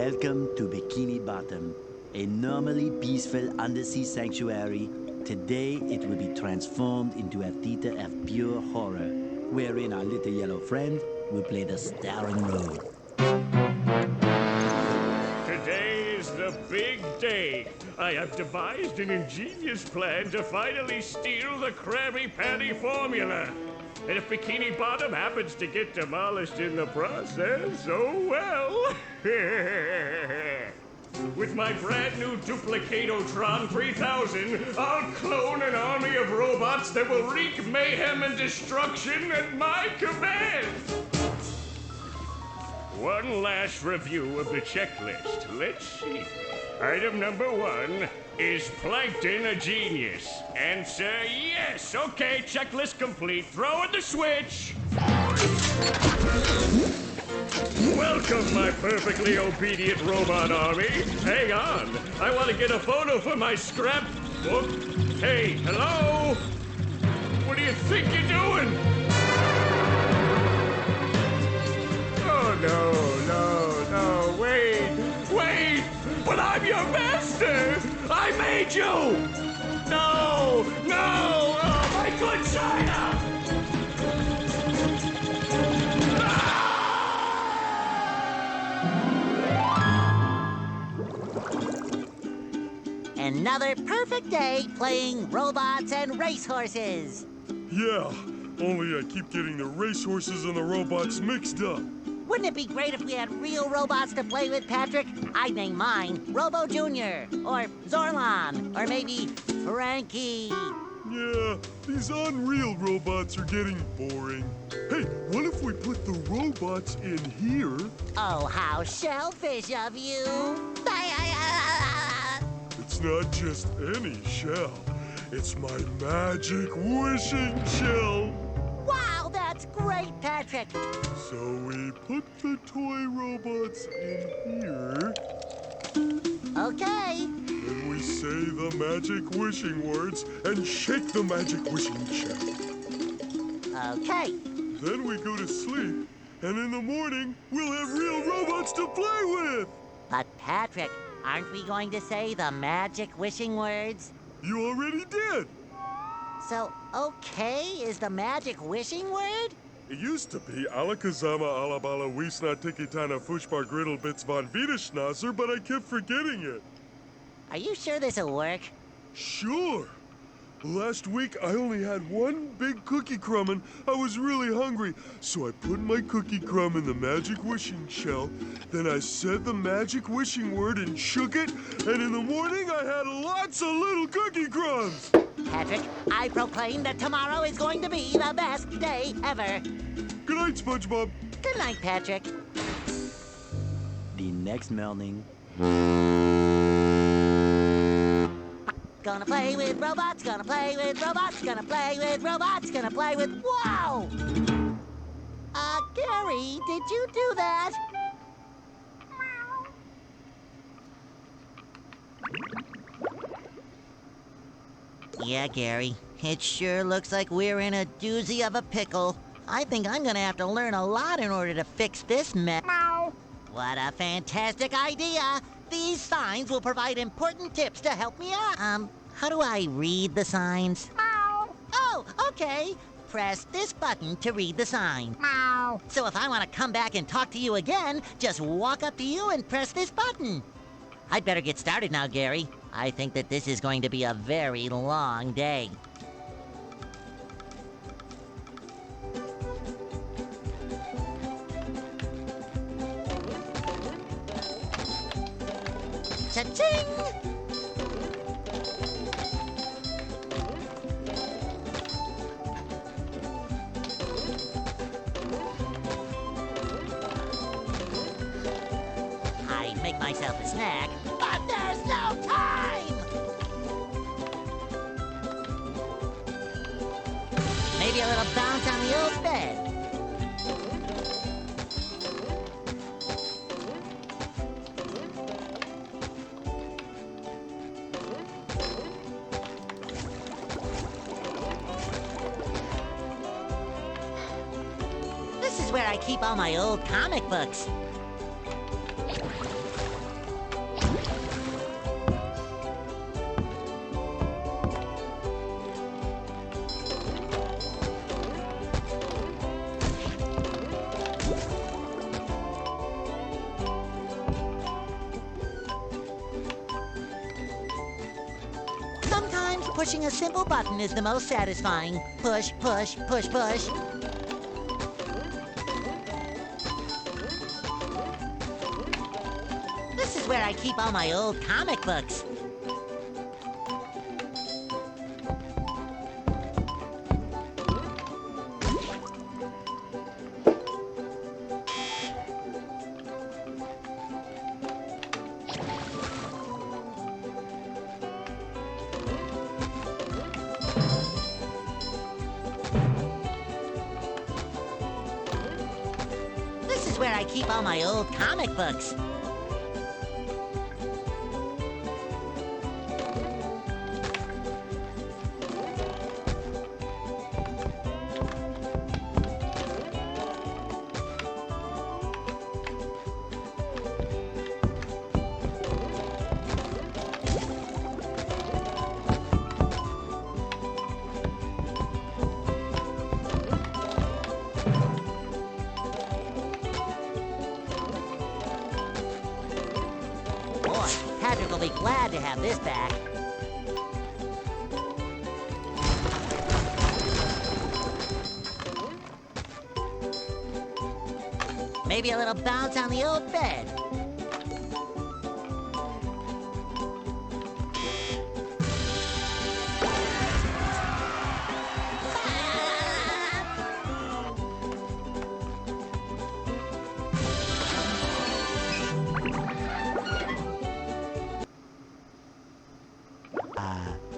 Welcome to Bikini Bottom, a normally peaceful undersea sanctuary. Today it will be transformed into a theater of pure horror, wherein our little yellow friend will play the starring role. Today is the big day. I have devised an ingenious plan to finally steal the Krabby Patty formula. And if Bikini Bottom happens to get demolished in the process, oh well. With my brand new Duplicatotron 3000, I'll clone an army of robots that will wreak mayhem and destruction at my command. One last review of the checklist. Let's see. Item number 1, is Plankton a genius? Answer yes. Okay, checklist complete. Throw in the switch. Welcome, my perfectly obedient robot army. Hang on. I want to get a photo for my scrapbook. Hey, hello? What do you think you're doing? Oh, no, wait! But I'm your master! I made you! No! Oh, my good China! Another perfect day playing robots and racehorses. Yeah, only I keep getting the racehorses and the robots mixed up. Wouldn't it be great if we had real robots to play with, Patrick? I'd name mine Robo Jr. or Zorlon or maybe Frankie. Yeah, these unreal robots are getting boring. Hey, what if we put the robots in here? Oh, how shellfish of you. It's not just any shell. It's my magic wishing shell. Wow, that's great, Patrick. So we put the toy robots in here. Okay. Then we say the magic wishing words and shake the magic wishing shell. Okay. Then we go to sleep, and in the morning, we'll have real robots to play with. But, Patrick, aren't we going to say the magic wishing words? You already did. So, okay is the magic wishing word? It used to be Alakazama Alabala Wiesna Tikitana Fushbar Griddle Bits von Wiederschnauzer, but I kept forgetting it. Are you sure this'll work? Sure. Last week, I only had one big cookie crumb, and I was really hungry. So I put my cookie crumb in the magic wishing shell. Then I said the magic wishing word and shook it. And in the morning, I had lots of little cookie crumbs. Patrick, I proclaim that tomorrow is going to be the best day ever. Good night, SpongeBob. Good night, Patrick. The next morning. Gonna play with robots, gonna play with robots, gonna play with robots, gonna play with... Wow! Gary, did you do that? Yeah, Gary, it sure looks like we're in a doozy of a pickle. I think I'm gonna have to learn a lot in order to fix this mess. What a fantastic idea! These signs will provide important tips to help me out. How do I read the signs? Oh, okay. Press this button to read the sign. So if I want to come back and talk to you again, just walk up to you and press this button. I'd better get started now, Gary. I think that this is going to be a very long day. Cha-ching! I make myself a snack, but there's no time! Maybe a little bounce on the old bed. This is where I keep all my old comic books. Pushing a simple button is the most satisfying. Push, push, push, push. This is where I keep all my old comic books. This is where I keep all my old comic books. Boy, Patrick will be glad to have this back. Maybe a little bounce on the old bed.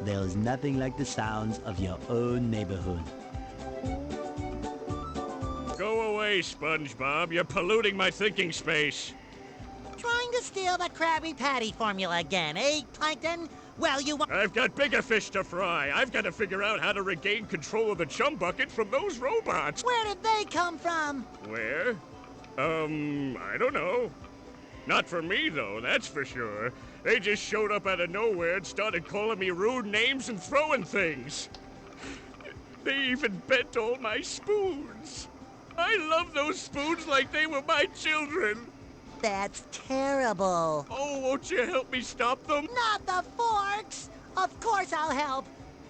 There's nothing like the sounds of your own neighborhood. Go away, SpongeBob. You're polluting my thinking space. Trying to steal the Krabby Patty formula again, eh, Plankton? Well, you want... I've got bigger fish to fry. I've got to figure out how to regain control of the chum bucket from those robots. Where did they come from? Where? I don't know. Not for me, though, that's for sure. They just showed up out of nowhere and started calling me rude names and throwing things. They even bent all my spoons. I love those spoons like they were my children. That's terrible. Oh, won't you help me stop them? Not the forks! Of course I'll help.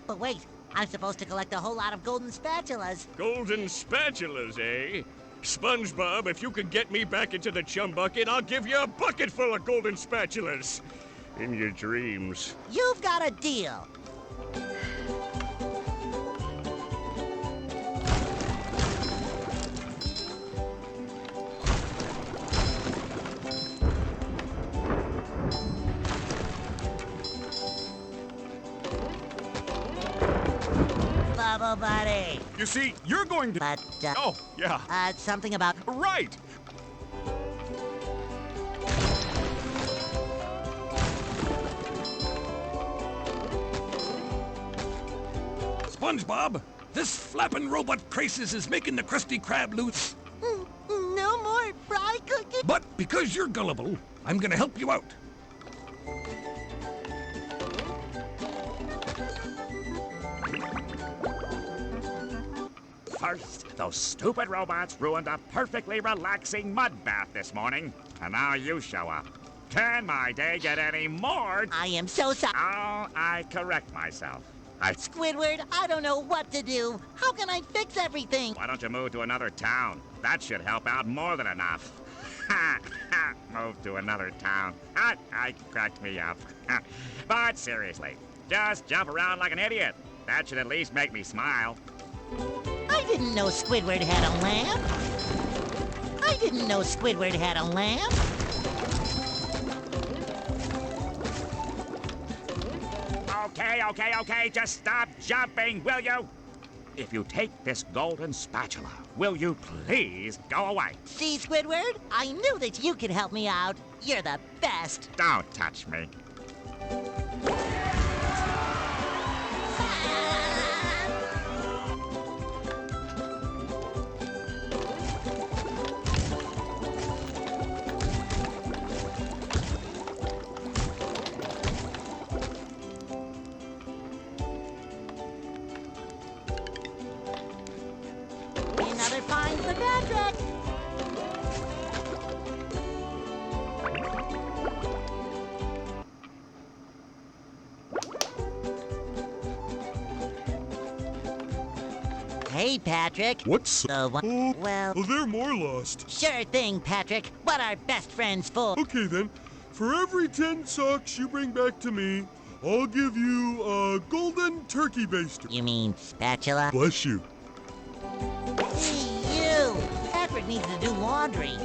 But wait, I'm supposed to collect a whole lot of golden spatulas. Golden spatulas, eh? SpongeBob, if you could get me back into the chum bucket, I'll give you a bucket full of golden spatulas. In your dreams. You've got a deal. Bubble Buddy. You see, you're going to... But, Oh, yeah. something about... Right. SpongeBob, this flapping robot crisis is making the Krusty Krab loose. No more fry cookie. But because you're gullible, I'm gonna help you out. First, those stupid robots ruined a perfectly relaxing mud bath this morning, and now you show up. Can my day get any more? I am so sorry. Oh, I correct myself. Squidward, I don't know what to do. How can I fix everything? Why don't you move to another town? That should help out more than enough. Ha! Ha! Move to another town. I cracked me up. But seriously, just jump around like an idiot. That should at least make me smile. I didn't know Squidward had a lamp. I didn't know Squidward had a lamp. Okay, just stop jumping, will you? If you take this golden spatula, will you please go away? See, Squidward? I knew that you could help me out. You're the best. Don't touch me. Another find for Patrick. Hey, Patrick. What's... Well, they're more lost. sure thing, Patrick. What are best friends for? Okay, then. For every 10 socks you bring back to me, I'll give you a golden turkey baster. You mean spatula? Bless you. Hey, you! Patrick needs to do laundry.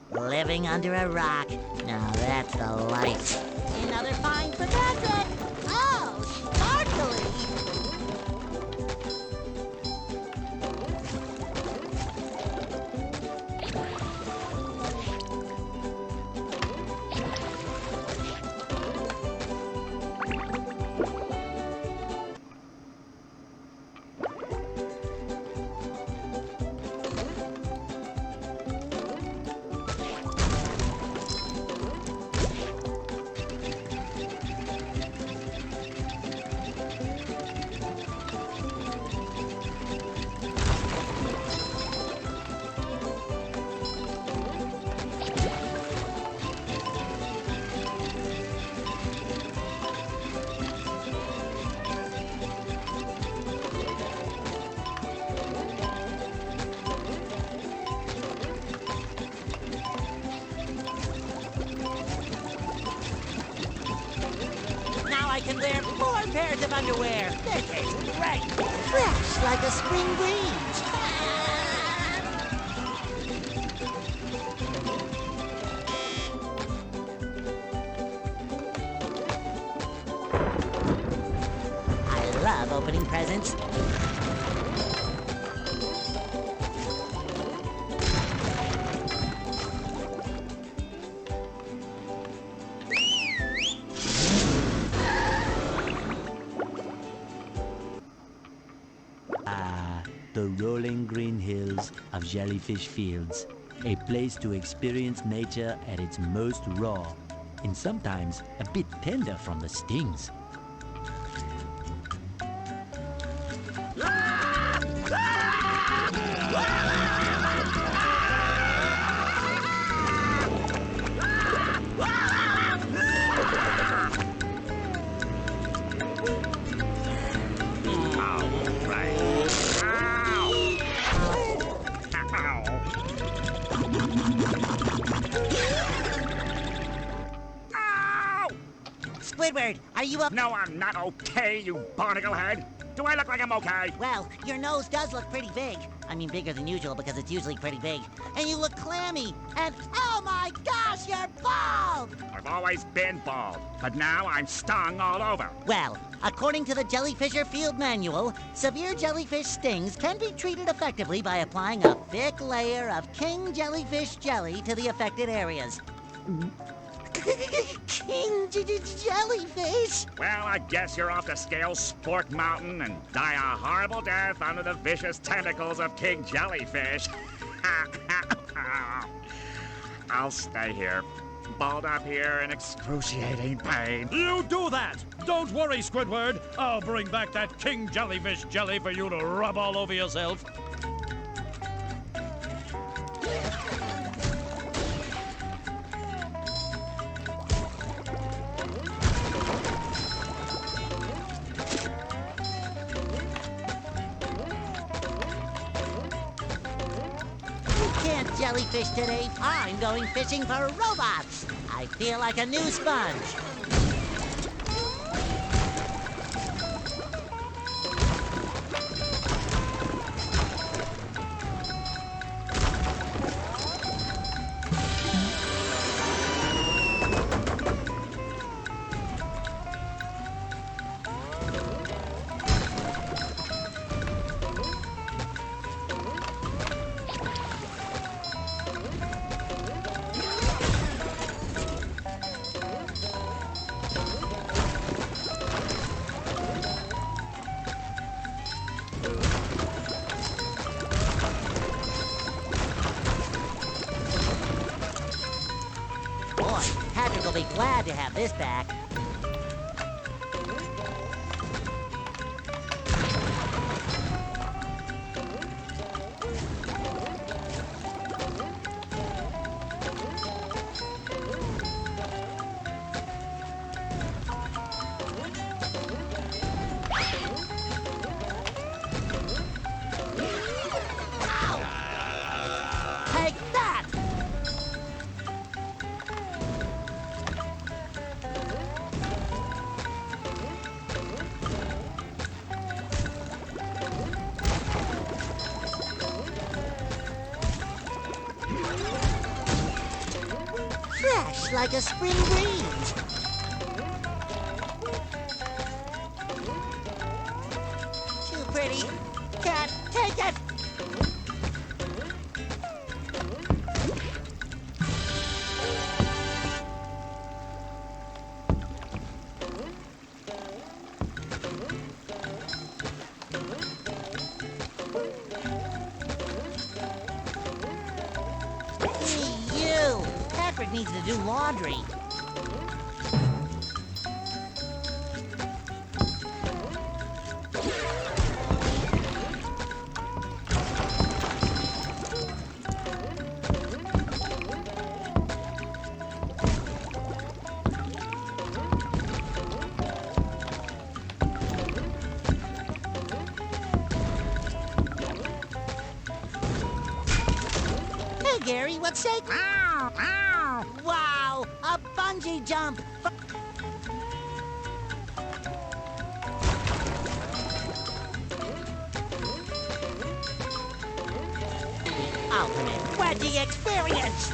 Living under a rock. Now that's the life. Another find for Patrick! Oh, sparkly! I can wear 4 pairs of underwear. This is great. Fresh like a spring breeze. I love opening presents. The rolling green hills of Jellyfish Fields, a place to experience nature at its most raw, and sometimes a bit tender from the stings. Squidward, are you up? No, I'm not okay, you barnacle head. Do I look like I'm okay? Well, your nose does look pretty big. I mean, bigger than usual because it's usually pretty big. And you look clammy. And, oh my gosh, you're bald! I've always been bald, but now I'm stung all over. Well, according to the Jellyfisher Field Manual, severe jellyfish stings can be treated effectively by applying a thick layer of king jellyfish jelly to the affected areas. King jellyfish? Well, I guess you're off to scale Sport Mountain and die a horrible death under the vicious tentacles of King Jellyfish. I'll stay here, balled up here in excruciating pain. You do that! Don't worry, Squidward. I'll bring back that King Jellyfish jelly for you to rub all over yourself. Can't jellyfish today. I'm going fishing for robots. I feel like a new sponge. Patrick will be glad to have this back. Fresh like a spring breeze. Too pretty. Can't take it. Patrick needs to do laundry. Hey, Gary, what's sacred? Ow! Ow! Wow! A bungee jump! The ultimate wedgie experience!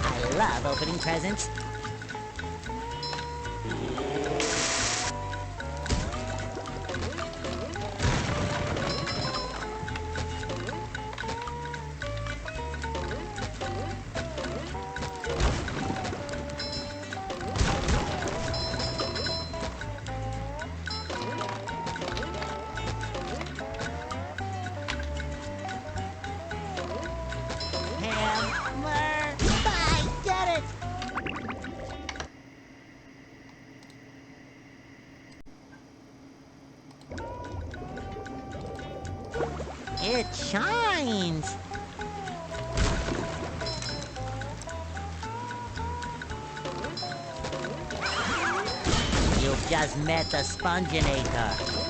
I love opening presents. Hammer! I get it! It shines! You've just met the Sponginator.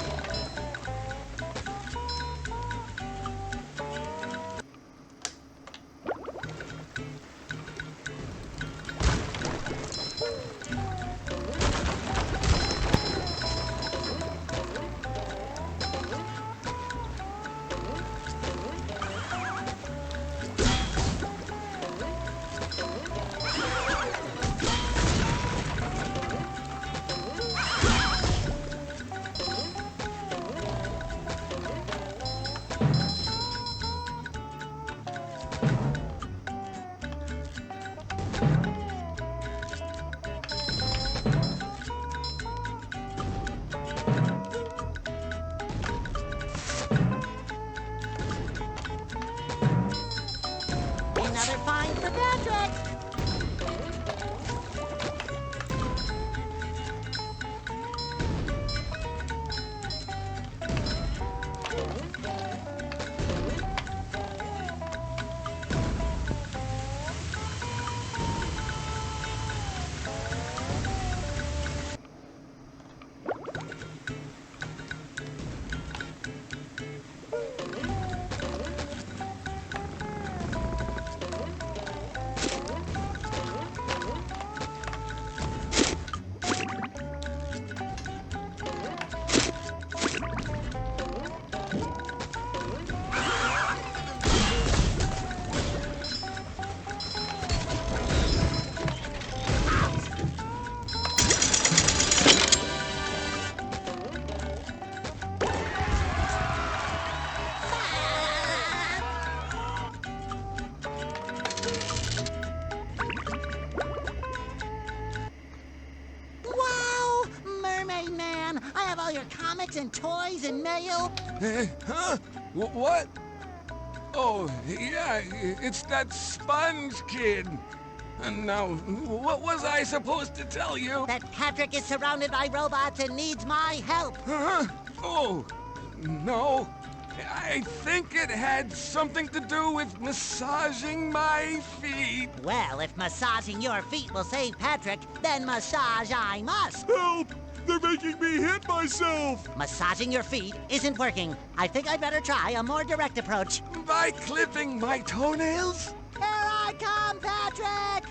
Another find for Patrick! comics and toys and mail. Huh? What? Oh, yeah, it's that sponge kid. And now, what was I supposed to tell you? That Patrick is surrounded by robots and needs my help. Huh? Oh, no. I think it had something to do with massaging my feet. Well, if massaging your feet will save Patrick, then massage I must. Help! They're making me hit myself! Massaging your feet isn't working. I think I'd better try a more direct approach. By clipping my toenails? Here I come, Patrick!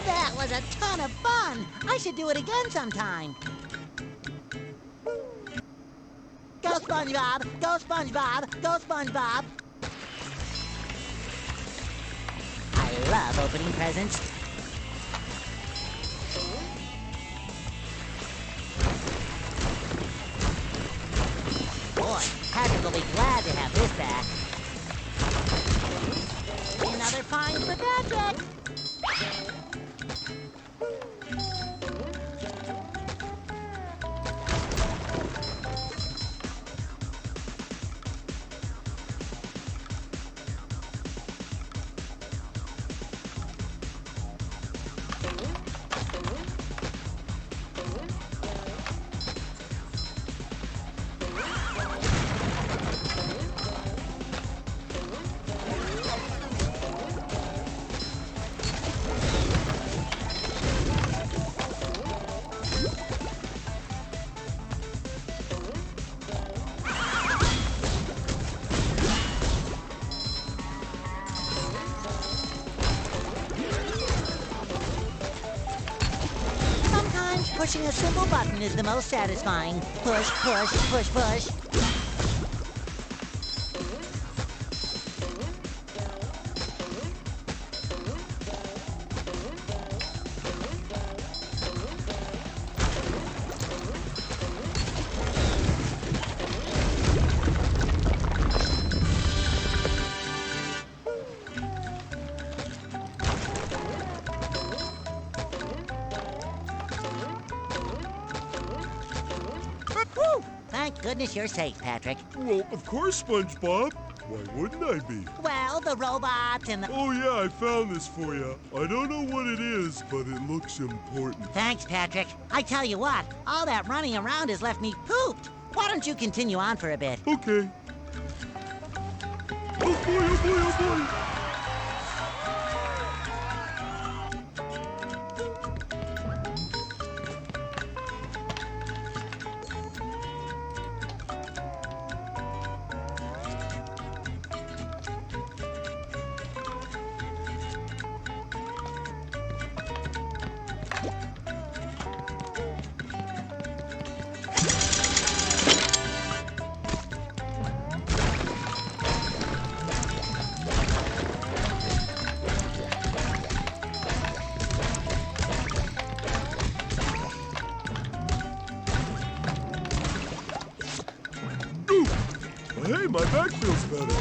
That was a ton of fun. I should do it again sometime. Go SpongeBob! Go SpongeBob! Go SpongeBob! I love opening presents. Boy, Patrick will be glad to have this back. Another find for Patrick! Pushing a simple button is the most satisfying. Push, push, push, push. Whew! Thank goodness you're safe, Patrick. Well, of course, SpongeBob. Why wouldn't I be? Well, the robots and the... Oh, yeah, I found this for you. I don't know what it is, but it looks important. Thanks, Patrick. I tell you what, all that running around has left me pooped. Why don't you continue on for a bit? Okay. Oh, boy, oh, boy, oh, boy. Hey, my back feels better.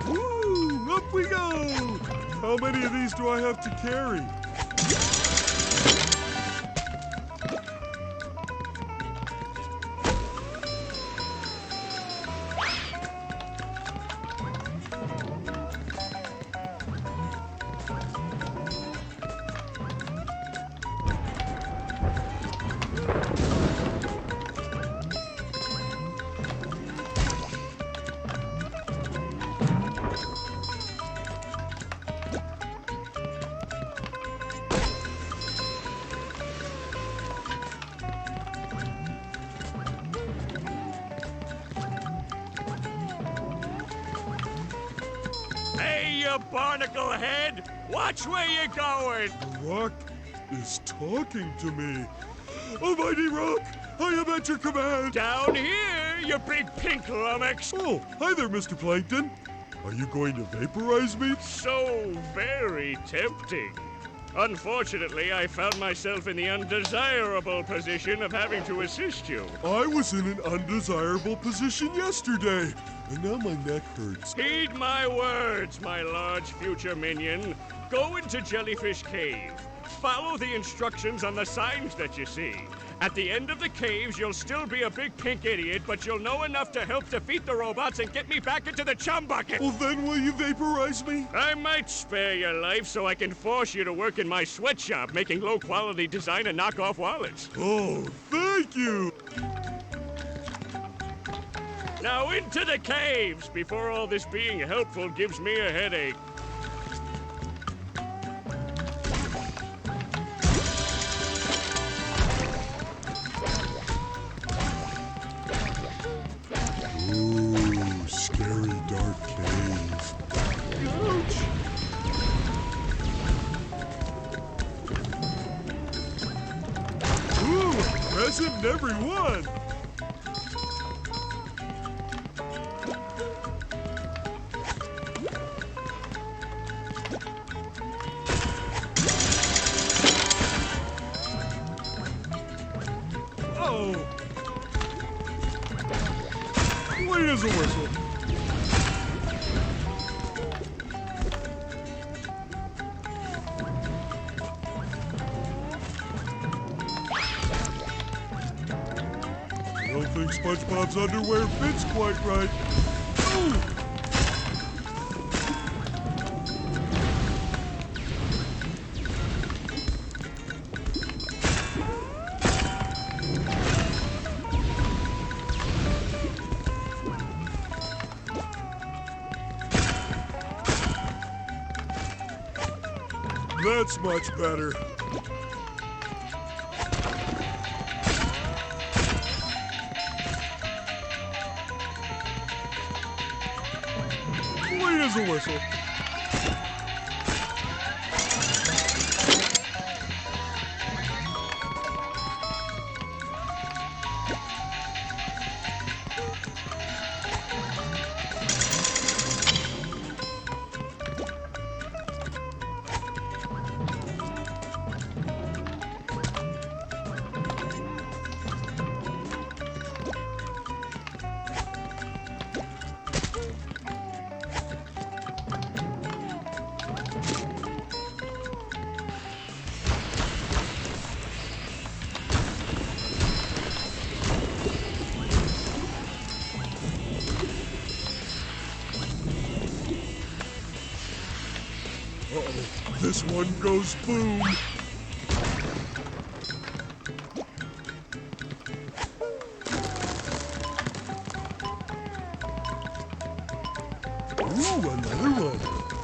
Woo! Up we go! How many of these do I have to carry? Hey, you barnacle head! Watch where you're going! The rock is talking to me. Oh, mighty rock, I am at your command. Down here, you big pink lummox. Oh, hi there, Mr. Plankton. Are you going to vaporize me? So very tempting. Unfortunately, I found myself in the undesirable position of having to assist you. I was in an undesirable position yesterday, and now my neck hurts. Heed my words, my large future minion. Go into Jellyfish Cave. Follow the instructions on the signs that you see. At the end of the caves, you'll still be a big pink idiot, but you'll know enough to help defeat the robots and get me back into the chum bucket. Well, then will you vaporize me? I might spare your life so I can force you to work in my sweatshop making low-quality design and knockoff wallets. Oh, thank you. Now into the caves before all this being helpful gives me a headache. Ooh, scary dark cave. Ouch! Ooh, a present in every one! Oh! Clean as a whistle. I don't think SpongeBob's underwear fits quite right. Ooh! That's much better. Clean as a whistle. Uh-oh, this one goes boom. Ooh, another one.